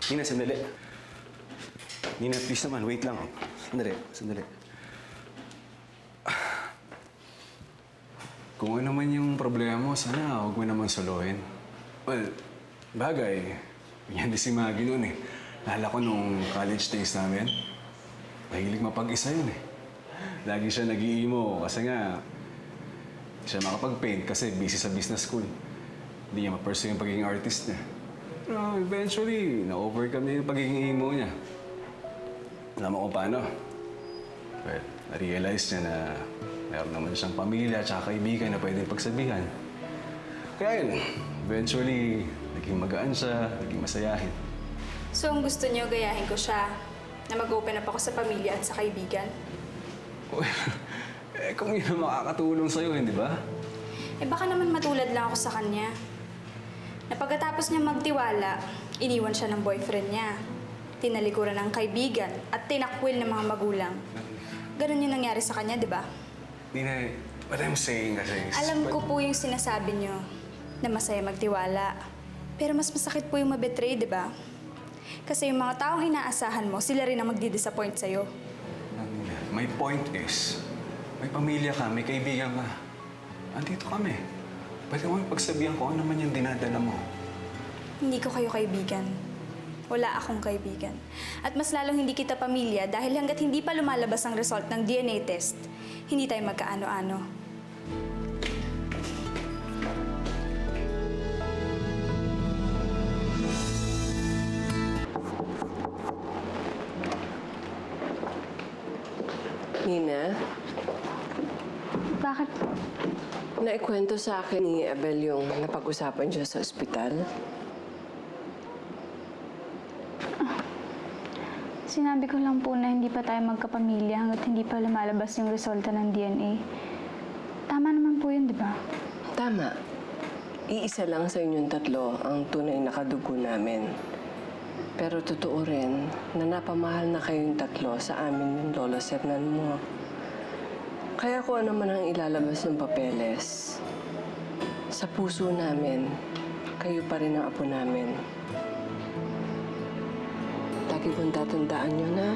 Nina, sandali. Nina, please naman, wait lang. Sandali. Kung ano man yung problema mo, sana huwag mo naman solohin. Well, bagay. Yan din si Maggie noon eh. Lala ko nung college days namin. Mahilig mapag-isa yun eh. Lagi siya nag-iimo kasi nga hindi siya makapag-paint kasi busy sa business school. Hindi niya ma-pursue yung pagiging artist niya. Pero eventually, na-overcome niya yung pagiging emo niya. Alam mo kung paano? Well, na-realize niya na meron naman siyang pamilya at kaibigan na pwedeng pagsabihan. Kaya yun, eventually, naging magaan siya, naging masayahin. So, ang gusto niyo, gayahin ko siya na mag-open up ako sa pamilya at sa kaibigan? Kung yun ang makakatulong sa'yo, hindi ba? Baka naman matulad lang ako sa kanya. Na pagkatapos niya magtiwala, iniwan siya ng boyfriend niya. Tinalikuran ng kaibigan at tinakwil ng mga magulang. Ganun yung nangyari sa kanya, di ba? Nina, what I'm saying kasi... Alam ko po yung sinasabi niyo na masaya magtiwala. Pero mas masakit po yung mabetray, di ba? Kasi yung mga taong inaasahan mo, sila rin ang magdi-disappoint sa'yo. Nina, my point is, may pamilya ka, may kaibigan ka. Andito kami. Pwede mo pagsabihan ko ano naman yung dinadala mo. Hindi ko kayo kaibigan. Wala akong kaibigan. At mas lalong hindi kita pamilya dahil hanggat hindi pa lumalabas ang result ng DNA test, hindi tayo magkaano-ano. Nina, Bakit? naikwento sa akin ni Abel yung napag-usapan siya sa ospital. Sinabi ko lang po na hindi pa tayo magkapamilya hanggat hindi pa lumalabas yung resulta ng DNA. Tama naman po yun, di ba? Tama. Iisa lang sa inyong tatlo ang tunay na kadugo namin. Pero totoo rin na napamahal na kayong tatlo sa amin yung Lola Sernan mo. Kaya kung ano man ang ilalabas ng papeles, sa puso namin, kayo pa rin ang apo namin. Lagi kong tatandaan nyo na